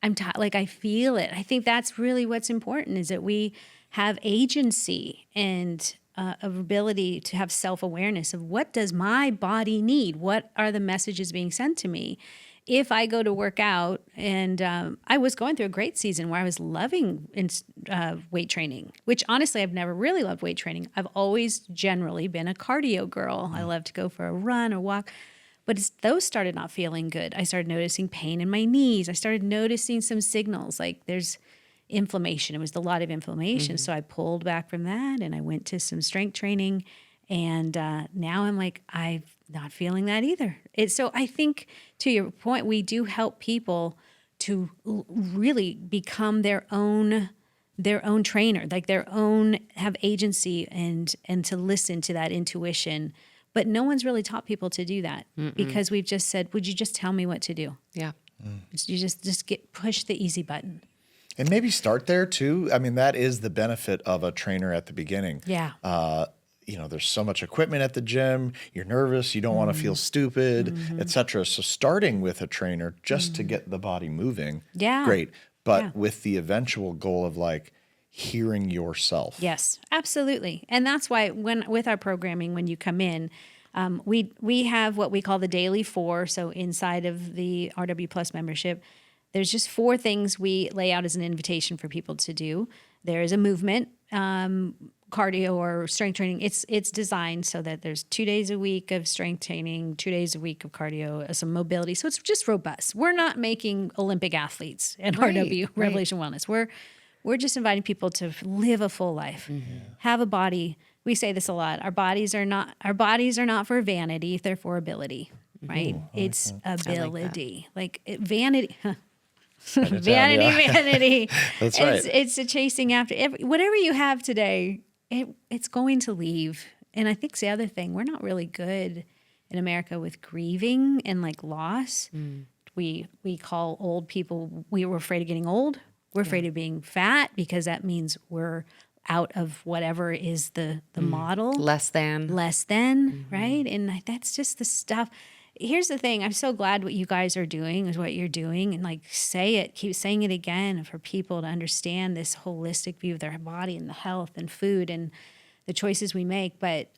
I'm tired. Like I feel it. I think that's really what's important is that we have agency and ability to have self-awareness of what does my body need? What are the messages being sent to me? If I go to work out, and I was going through a great season where I was loving weight training, which honestly, I've never really loved weight training. I've always generally been a cardio girl. I love to go for a run or walk. But those started not feeling good. I started noticing pain in my knees. I started noticing some signals like there's inflammation. It was a lot of inflammation. So I pulled back from that and I went to some strength training. And now I'm like, I'm not feeling that either. So I think to your point, we do help people to really become their own trainer, like have agency and to listen to that intuition. But no one's really taught people to do that because we've just said, would you just tell me what to do? Yeah. You just push the easy button. And maybe start there too. I mean, that is the benefit of a trainer at the beginning. Yeah. There's so much equipment at the gym. You're nervous. You don't want to feel stupid, et cetera. So starting with a trainer just to get the body moving, great. But with the eventual goal of like hearing yourself. Yes, absolutely. And that's why with our programming, when you come in, we have what we call the Daily 4. So inside of the RW Plus membership, there's just 4 things we lay out as an invitation for people to do. There is a movement, cardio or strength training. It's designed so that there's 2 days a week of strength training, 2 days a week of cardio, some mobility. So it's just robust. We're not making Olympic athletes at RW Revelation Wellness. We're just inviting people to live a full life, have a body. We say this a lot. Our bodies are not for vanity. They're for ability, right? It's ability, like vanity. Vanity. That's right. It's a chasing after whatever you have today. It's going to leave. And I think it's the other thing. We're not really good in America with grieving and like loss. We call old people. We were afraid of getting old. We're afraid of being fat because that means we're out of whatever is the model. Less than, right? And that's just the stuff. Here's the thing. I'm so glad what you guys are doing is what you're doing. And like keep saying it again for people to understand this holistic view of their body and the health and food and the choices we make. But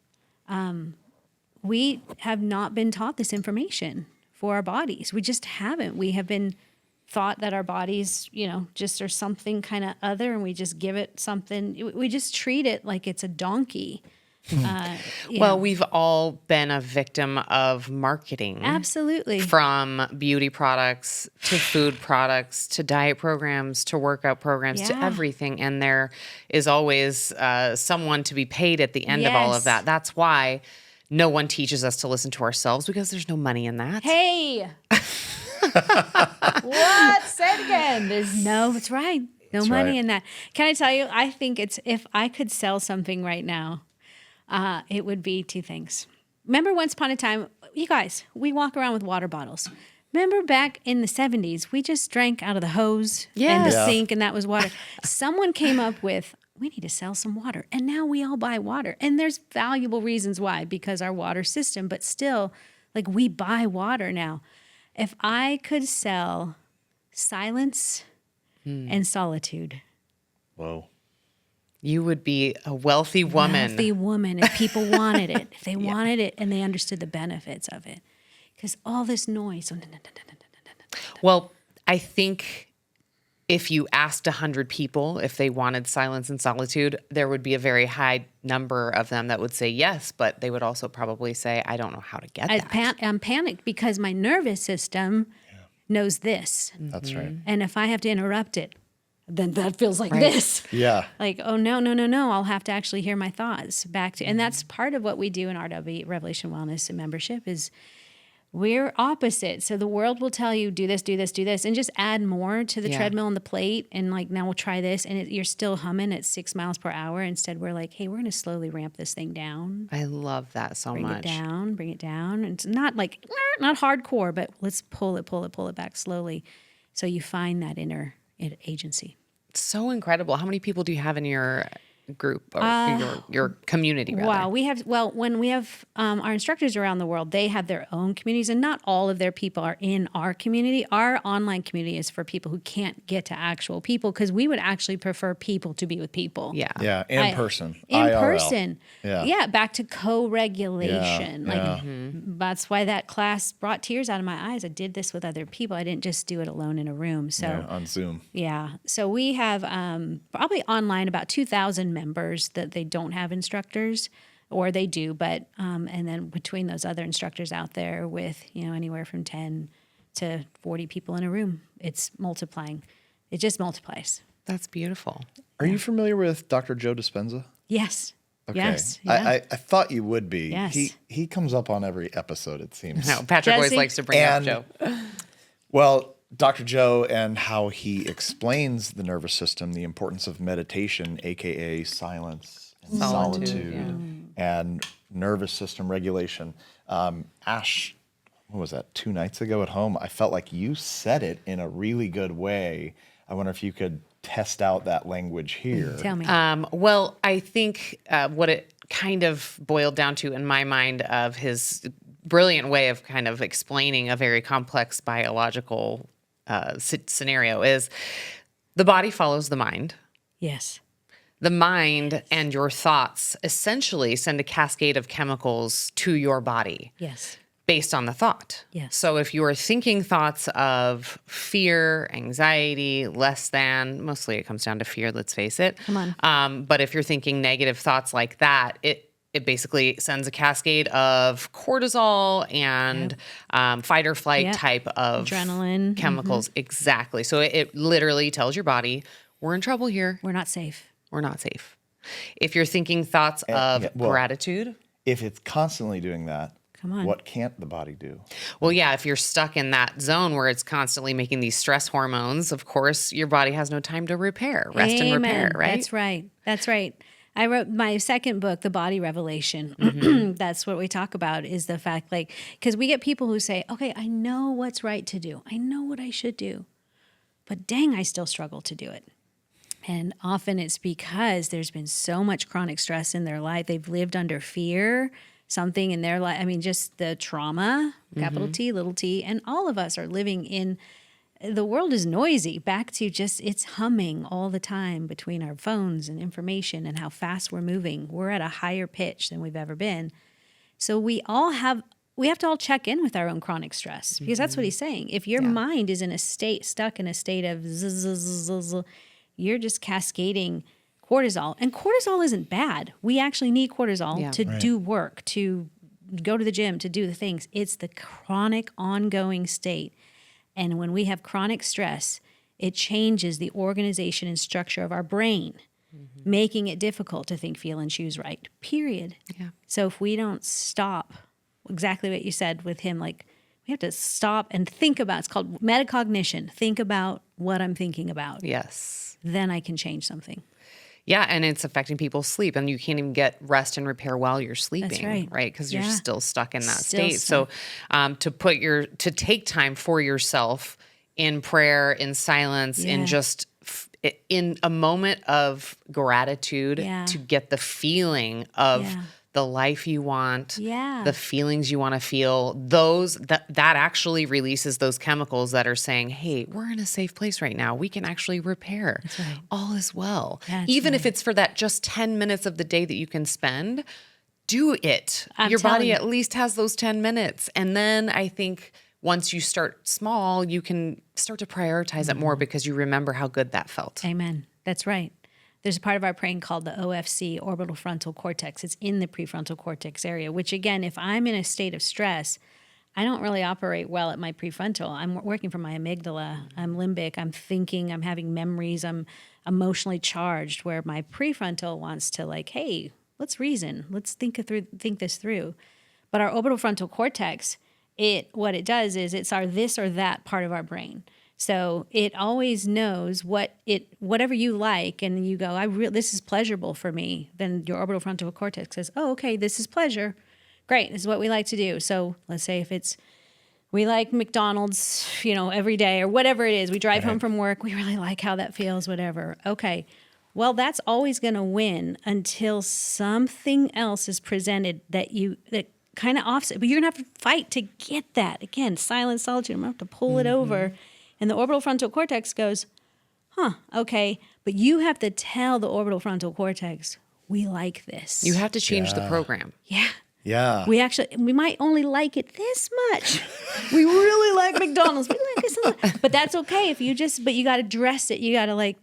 we have not been taught this information for our bodies. We just haven't. We have been thought that our bodies, just are something kind of other, and we just give it something. We just treat it like it's a donkey. Well, we've all been a victim of marketing. Absolutely. From beauty products to food products to diet programs to workout programs to everything. And there is always someone to be paid at the end of all of that. That's why no one teaches us to listen to ourselves, because there's no money in that. Hey! What? Say it again. It's right. No That's money right. in that. Can I tell you, I think if I could sell something right now, it would be 2 things. Remember once upon a time, you guys, we walk around with water bottles. Remember back in the 70s, we just drank out of the hose and the sink, and that was water. Someone came up with, we need to sell some water. And now we all buy water. And there's valuable reasons why, because our water system, but still, like we buy water now. If I could sell silence and solitude. Whoa. You would be a wealthy woman. Wealthy woman, if people wanted it. If they wanted it and they understood the benefits of it. Because all this noise. Well, I think if you asked 100 people if they wanted silence and solitude, there would be a very high number of them that would say yes, but they would also probably say, I don't know how to get that. I'm panicked because my nervous system knows this. That's right. And if I have to interrupt it, then that feels like this. Yeah. Like, oh, no. I'll have to actually hear my thoughts back to, and that's part of what we do in RW, Revelation Wellness and Membership, is we're opposite. So the world will tell you, do this, and just add more to the treadmill and the plate. And like, now we'll try this. And you're still humming at 6 miles per hour. Instead, we're like, hey, we're going to slowly ramp this thing down. I love that so much. Bring it down. And it's not like, not hardcore, but let's pull it back slowly. So you find that inner agency. So incredible. How many people do you have in your group or your community, rather? Wow. When we have our instructors around the world, they have their own communities, and not all of their people are in our community. Our online community is for people who can't get to actual people, because we would actually prefer people to be with people. Yeah. Yeah. In person. In IRL. person. Yeah. Yeah. Back to co-regulation. Yeah. That's why that class brought tears out of my eyes. I did this with other people. I didn't just do it alone in a room. So On Zoom. yeah. So we have probably online about 2,000 members that they don't have instructors, or they do, but and then between those other instructors out there with, anywhere from 10 to 40 people in a room, it's multiplying. It just multiplies. That's beautiful. Are you familiar with Dr. Joe Dispenza? Yes. Okay. Yes. Yeah. I thought you would be. Yes. He comes up on every episode, it seems. No, Patrick always likes to bring up Joe. Well, Dr. Joe and how he explains the nervous system, the importance of meditation, aka silence and solitude, and nervous system regulation. Ash, what was that, 2 nights ago at home? I felt like you said it in a really good way. I wonder if you could test out that language here. Tell me. Well, I think what it kind of boiled down to in my mind of his brilliant way of kind of explaining a very complex biological scenario is the body follows the mind. Yes. The mind and your thoughts essentially send a cascade of chemicals to your body. Yes. Based on the thought. Yes. So if you are thinking thoughts of fear, anxiety, less than, mostly it comes down to fear, let's face it. Come on. But if you're thinking negative thoughts like that, it basically sends a cascade of cortisol and fight or flight type of adrenaline chemicals. Exactly. So it literally tells your body, we're in trouble here. We're not safe. We're not safe. If you're thinking thoughts of gratitude. If it's constantly doing that, come on. What can't the body do? Well, yeah, if you're stuck in that zone where it's constantly making these stress hormones, of course, your body has no time to repair, rest and repair, right? That's right. I wrote my second book, The Body Revelation. That's what we talk about, is the fact, because we get people who say, okay, I know what's right to do. I know what I should do. But dang, I still struggle to do it. And often it's because there's been so much chronic stress in their life. They've lived under fear, something in their life. I mean, just the trauma, capital T, little t. And all of us are living in, the world is noisy, back to just, it's humming all the time between our phones and information and how fast we're moving. We're at a higher pitch than we've ever been. So we have to all check in with our own chronic stress, because that's what he's saying. If your mind is in a state, stuck in a state of you're just cascading cortisol. And cortisol isn't bad. We actually need cortisol to do work, to go to the gym, to do the things. It's the chronic, ongoing state. And when we have chronic stress, it changes the organization and structure of our brain, making it difficult to think, feel, and choose right, period. Yeah. So if we don't stop, exactly what you said with him, we have to stop and think about, it's called metacognition, think about what I'm thinking about. Yes. Then I can change something. Yeah, and it's affecting people's sleep, and you can't even get rest and repair while you're sleeping, That's right. Because you're still stuck in that Still state. stuck. So to take time for yourself in prayer, in silence, in just in a moment of gratitude to get the feeling of the life you want, the feelings you want to feel, that actually releases those chemicals that are saying, hey, we're in a safe place right now. We can actually repair. That's right. All is well. That's Even if right. it's for that just 10 minutes of the day that you can spend, do it. I'm Your telling body you. at least has those 10 minutes. And then I think once you start small, you can start to prioritize it more because you remember how good that felt. Amen. That's right. There's a part of our brain called the OFC, orbital frontal cortex. It's in the prefrontal cortex area, which again, if I'm in a state of stress, I don't really operate well at my prefrontal. I'm working from my amygdala. I'm limbic. I'm thinking. I'm having memories. I'm emotionally charged, where my prefrontal wants to like, hey, let's reason. Let's think this through. But our orbital frontal cortex, what it does is it's our this or that part of our brain. So it always knows whatever you like, and you go, this is pleasurable for me. Then your orbital frontal cortex says, oh, okay, this is pleasure. Great, this is what we like to do. So let's say if we like McDonald's, every day or whatever it is, we drive home from work, we really like how that feels, whatever. Okay, well, that's always going to win until something else is presented that kind of offset. But you're going to have to fight to get that. Again, silent solitude. I'm going to have to pull it over. And the orbital frontal cortex goes, okay. But you have to tell the orbital frontal cortex, we like this. You have to change the program. Yeah. Yeah. We might only like it this much. We really like McDonald's. We like this a lot. But that's okay but you got to dress it. You got to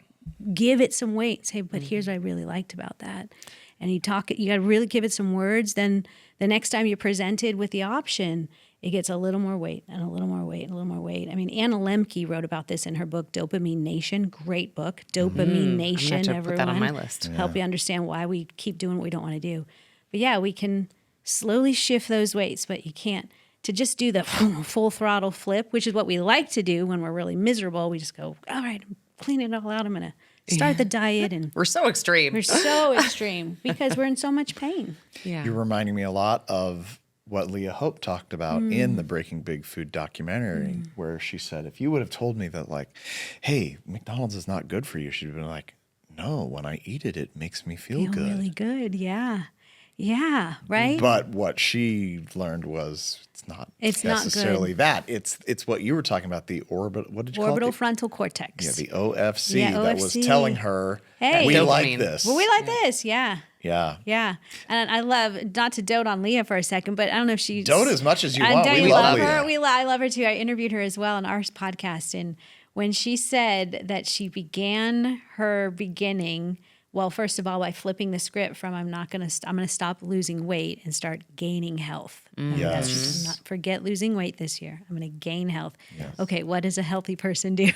give it some weight. Say, but here's what I really liked about that. And you got to really give it some words. Then the next time you're presented with the option, it gets a little more weight and a little more weight and a little more weight. I mean, Anna Lemke wrote about this in her book, Dopamine Nation. Great book. Dopamine Nation, I'm gonna have to everyone. put that on my list. Help you understand why we keep doing what we don't want to do. But yeah, we can slowly shift those weights, but you can't. To just do the full throttle flip, which is what we like to do when we're really miserable, we just go, all right, clean it all out. I'm going to start the diet. And We're so extreme. we're so extreme because we're in so much pain. Yeah. You're reminding me a lot of what Leah Hope talked about in the Breaking Big Food documentary, where she said, if you would have told me that, hey, McDonald's is not good for you, she'd have been like, no, when I eat it, it makes me feel good. Really good. Yeah. Yeah. Right. But what she learned was it's not necessarily that. It's what you were talking about, the what did you call it? Orbital frontal cortex. Yeah, the OFC Yeah, that was OFC. telling her, Hey. we Dopamine. like this. Well, we like this. Yeah. Yeah. Yeah. And I love, not to dote on Leah for a second, but I don't know if she's. Dote as much as you I want. don't We love love her. Leah. I love her too. I interviewed her as well on our podcast. And when she said that she began her beginning, well, first of all, by flipping the script from I'm going to stop losing weight and start gaining health. That's just not forget losing weight this year. I'm going to gain health. Yes. Okay, what does a healthy person do?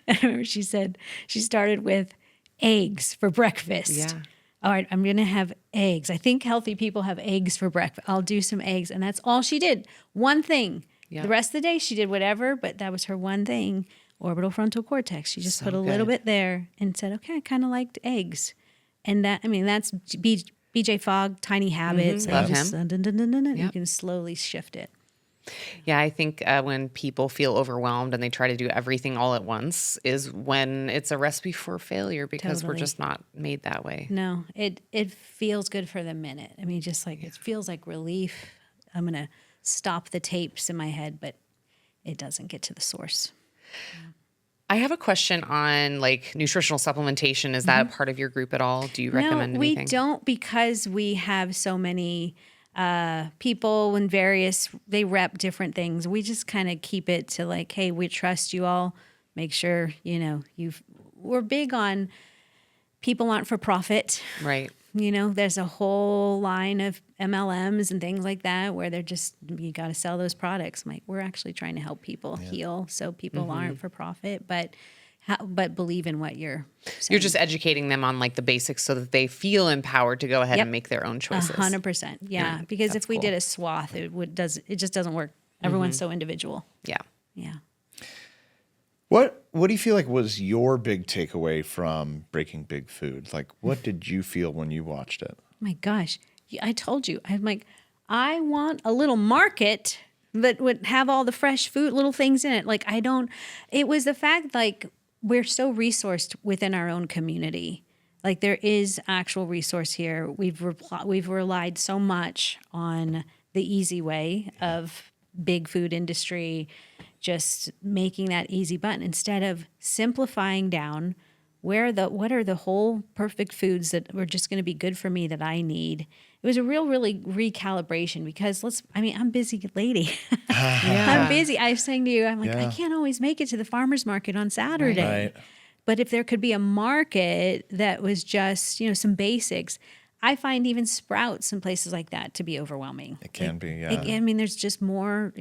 And I remember she said she started with eggs for breakfast. Yeah. All right, I'm going to have eggs. I think healthy people have eggs for breakfast. I'll do some eggs. And that's all she did. One thing. Yeah. The rest of the day, she did whatever, but that was her one thing. Orbital frontal cortex. She just put a little bit there and said, okay, I kind of liked eggs. And that's BJ Fogg, Tiny Habits. Love him. You can slowly shift it. Yeah, I think when people feel overwhelmed and they try to do everything all at once is when it's a recipe for failure because we're Totally. just not made that way. No, it feels good for the minute. I mean, just like it feels like relief. I'm going to stop the tapes in my head, but it doesn't get to the source. I have a question on nutritional supplementation. Is that a part of your group at all? Do you recommend no, anything? we don't, because we have so many people and they rep different things. We just kind of keep it to hey, we trust you all. Make sure, we're big on people aren't for profit. Right. There's a whole line of MLMs and things like that where they're you got to sell those products. I'm like, we're actually trying to help people heal, so people aren't for profit, but believe in what you're saying. You're just educating them on the basics so that they feel empowered to go ahead and make their own choices. 100%. Yeah. Because if we did a swath, it just doesn't work. Everyone's so individual. Yeah. Yeah. What do you feel like was your big takeaway from Breaking Big Food? What did you feel when you watched it? Oh my gosh. I told you. I'm like, I want a little market that would have all the fresh food, little things in it. It was the fact, we're so resourced within our own community. There is actual resource here. We've relied so much on the easy way of big food industry, just making that easy button instead of simplifying down what are the whole perfect foods that are just going to be good for me that I need. was a really recalibration because I'm a busy lady. I'm busy. I was saying to you, I'm like, I can't always make it to the farmer's market on Saturday. Right. But if there could be a market that was just, some basics, I find even Sprouts and places like that to be overwhelming. It can be, yeah. There's just more,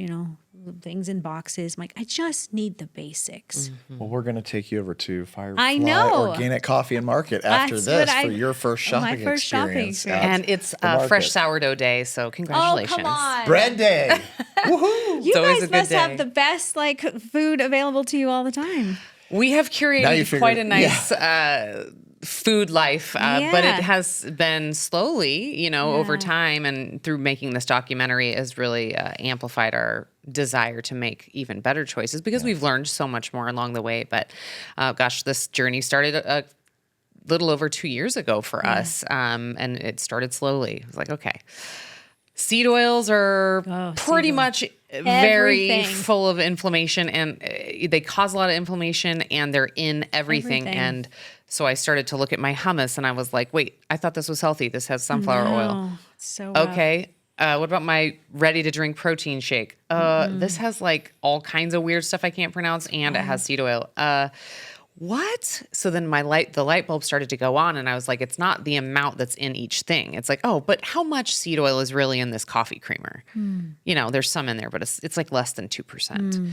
things in boxes. I'm like, I just need the basics. Well, we're going to take you over to Firefly I know. Organic Coffee and Market after That's this for your first shopping experience. And it's the market. Fresh Sourdough Day, so congratulations. Oh, come on. Bread Day. Woohoo! You always a guys good must have day. the best food available to you all the time. We have Now you curated figured- quite a nice food life, but Yeah. it has been slowly, over time and through making this documentary has really amplified our desire to make even better choices because we've learned so much more along the way. But this journey started a little over 2 years ago for us, and it started slowly. It was like, okay. Seed oils are pretty much very Everything. full of inflammation and they cause a lot of inflammation and they're in everything. And so I started to look at my hummus and I was like, wait, I thought this was healthy. This has sunflower oil. It's so rough. Okay. What about my ready to drink protein shake? This has all kinds of weird stuff I can't pronounce and it has seed oil. What? So then the light bulb started to go on and I was like, it's not the amount that's in each thing. It's like, oh, but how much seed oil is really in this coffee creamer? There's some in there, but it's less than 2%.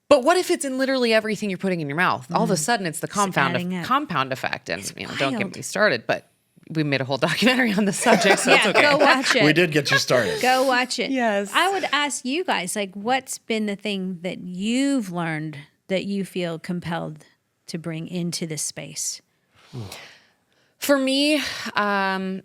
But what if it's in literally everything you're putting in your mouth? All of a sudden it's the adding up. compound effect. And don't get wild. me started, but we made a whole documentary on the subject, so it's okay. Go watch it. We did get you started. Go watch it. Yes. I would ask you guys, what's been the thing that you've learned that you feel compelled to bring into this space? For me, it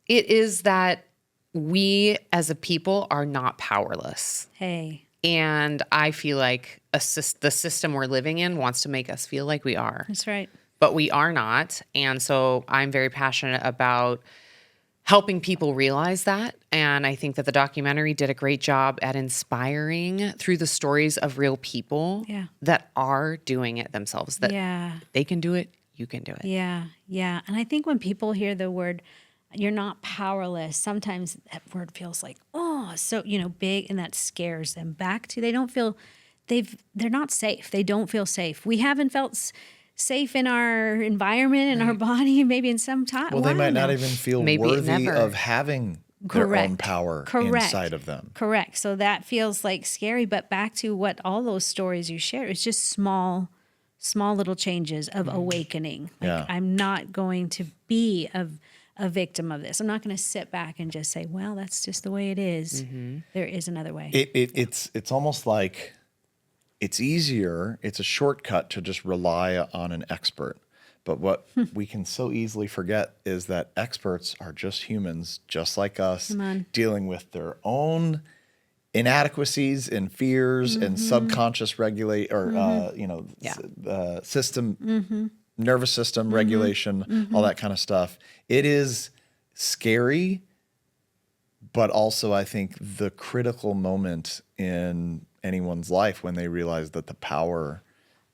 is that we as a people are not powerless. Hey. And I feel like the system we're living in wants to make us feel like we are. That's right. But we are not. And so I'm very passionate about helping people realize that. And I think that the documentary did a great job at inspiring through the stories of real people that are doing it themselves, that they can do it, you can do it. Yeah. And I think when people hear the word, you're not powerless, sometimes that word feels like, so, big, and that scares them back to, they don't feel, they're not safe. They don't feel safe. We haven't felt safe in our environment and our body, maybe in some time. Well, they might not even feel Maybe worthy never. of having their own power inside of them. Correct. So that feels scary, but back to what all those stories you share, it's just small little changes of awakening. I'm not going to be a victim of this. I'm not going to sit back and just say, well, that's just the way it is. There is another way. It's almost like it's easier, it's a shortcut to just rely on an expert. But what we can so easily forget is that experts are just humans, just like us, dealing with their own inadequacies and fears and subconscious system, nervous system regulation, all that kind of stuff. It is scary, but also I think the critical moment in anyone's life when they realize that the power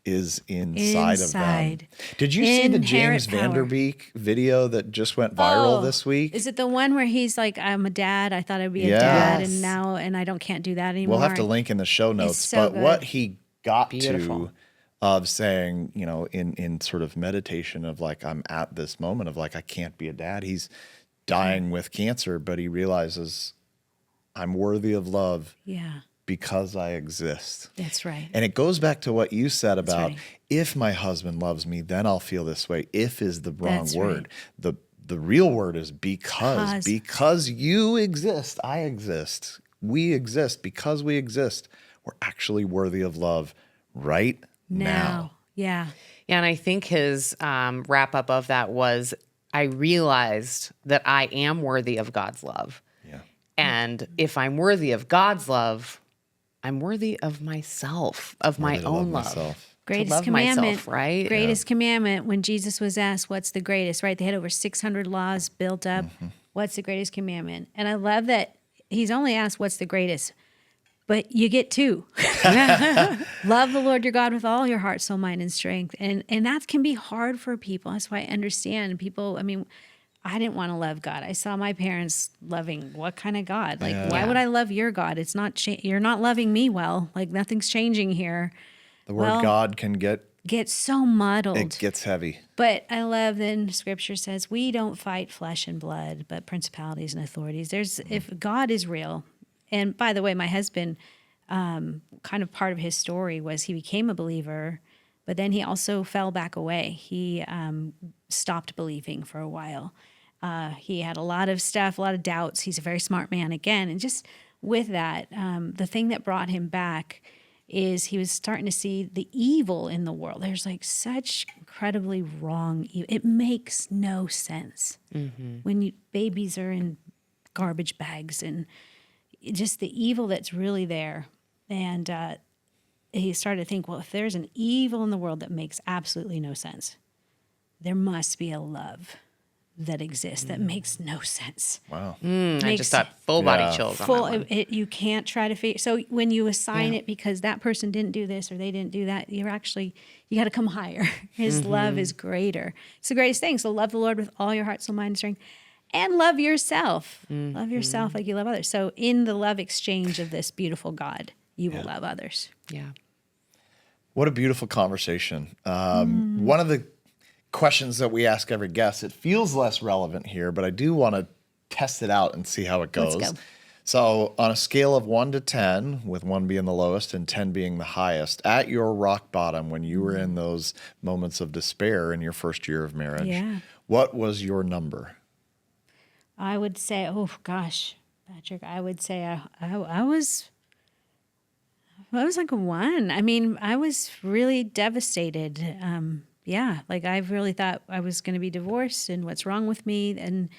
is inside of them. Did you see the James Inherent power. Vanderbeek video that just went viral this week? Is it the one where he's like, I'm a dad, I thought I'd be a dad, and now I can't do that anymore? We'll have to link in the show notes. so But good. what he got Beautiful. to of saying, in sort of meditation of I'm at this moment of I can't be a dad. He's dying with cancer, but he realizes I'm worthy of love because I exist. That's right. And it goes back to what you said about right. if my husband loves me, then I'll feel this way. If is the wrong That's word. right. The real word is because you exist, I exist, we exist. Because we exist, we're actually worthy of love right now. Yeah. And I think his wrap up of that was, I realized that I am worthy of God's love. Yeah. And if I'm worthy of God's love, I'm worthy of myself, of my Worthy to own love love. myself. Greatest love commandment, myself, right? Greatest commandment. When Jesus was asked, "What's the greatest?" Right? They had over 600 laws built up. What's the greatest commandment? And I love that he's only asked, "What's the greatest?" But you get two. Love the Lord your God with all your heart, soul, mind, and strength. And that can be hard for people. That's why I understand people. I mean, I didn't want to love God. I saw my parents loving what kind of God? Like, why would I love your God? It's not, you're not loving me well. Like, nothing's changing here. The word God can get so muddled. It gets heavy. But I love then Scripture says we don't fight flesh and blood, but principalities and authorities. If God is real, and by the way, my husband, kind of part of his story was he became a believer, but then he also fell back away. He stopped believing for a while. He had a lot of stuff, a lot of doubts. He's a very smart man again. And just with that, the thing that brought him back is he was starting to see the evil in the world. There's like such incredibly wrong evil. It makes no sense when babies are in garbage bags and just the evil that's really there. And he started to think, well, if there's an evil in the world that makes absolutely no sense, there must be a love that exists that makes no sense. Wow. I just got full body chills on that one. You can't try to figure. So when you assign it because that person didn't do this or they didn't do that, you got to come higher. His love is greater. It's the greatest thing. So love the Lord with all your heart, soul, mind, and strength, and love yourself. Love yourself like you love others. So in the love exchange of this beautiful God, you will love others. Yeah. What a beautiful conversation. One of the questions that we ask every guest, it feels less relevant here, but I do want to test it out and see how it goes. Let's go. So on a scale of 1 to 10, with 1 being the lowest and 10 being the highest, at your rock bottom when you were in those moments of despair in your first year of marriage, what was your number? I would say, oh gosh, Patrick, I would say I was like a 1. I mean, I was really devastated. Like I really thought I was going to be divorced and what's wrong with me. And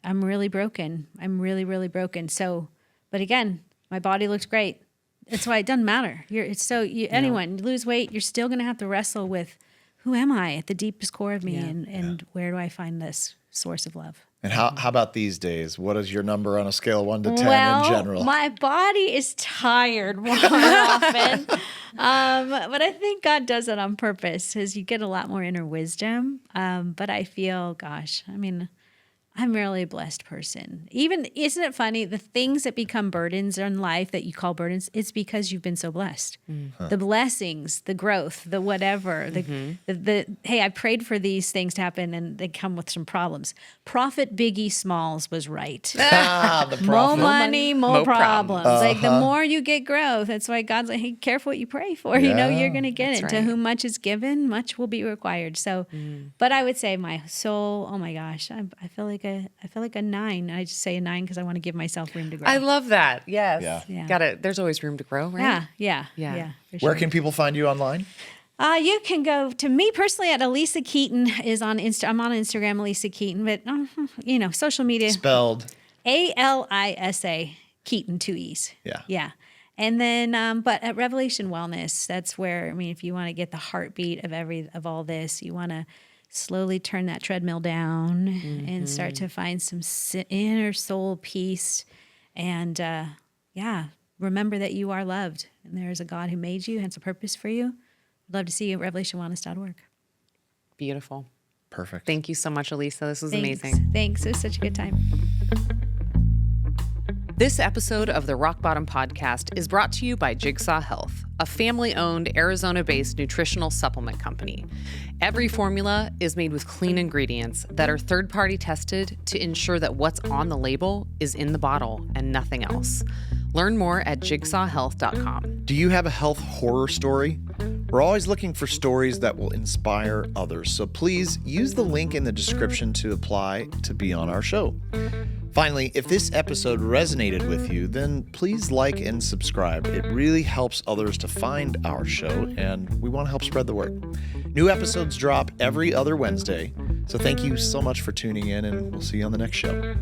I'm really broken. I'm really, really broken. So, but again, my body looks great. That's why it doesn't matter. Anyone lose weight, you're still going to have to wrestle with who am I at the deepest core of me and where do I find this source of love? And how about these days? What is your number on a scale of 1 to 10 in general? My body is tired more often. But I think God does it on purpose because you get a lot more inner wisdom. But I feel, I'm really a blessed person. Even, isn't it funny? The things that become burdens in life that you call burdens, it's because you've been so blessed. The blessings, the growth, the whatever, hey, I prayed for these things to happen and they come with some problems. Prophet Biggie Smalls was right. The More money, more problems. Like the Uh-huh. more you get growth, that's why God's like, hey, careful what you pray for. You know, you're going to get it. That's To right. whom much is given, much will be required. So, but I would say my soul, oh my gosh, I feel like a 9. I just say a 9 because I want to give myself room to grow. I love that. Yes. Yeah. Got it. There's always room to grow, right? Yeah. For sure. Where can people find you online? You can go to me personally at Alisa Keeton is on Insta. I'm on Instagram, Alisa Keeton, but social media. Spelled. Alisa Keeton, 2 E's. Yeah. And then, but at Revelation Wellness, that's where, if you want to get the heartbeat of all this, you want to slowly turn that treadmill down and start to find some inner soul peace. And remember that you are loved and there is a God who made you and has a purpose for you. I'd love to see you at revelationwellness.org. Beautiful. Perfect. Thank you so much, Alisa. This was Thanks. amazing. Thanks. It was such a good time. This episode of the Rock Bottom Podcast is brought to you by Jigsaw Health, a family-owned, Arizona-based nutritional supplement company. Every formula is made with clean ingredients that are third-party tested to ensure that what's on the label is in the bottle and nothing else. Learn more at jigsawhealth.com. Do you have a health horror story? We're always looking for stories that will inspire others, so please use the link in the description to apply to be on our show. Finally, if this episode resonated with you, then please like and subscribe. It really helps others to find our show, and we want to help spread the word. New episodes drop every other Wednesday, so thank you so much for tuning in, and we'll see you on the next show.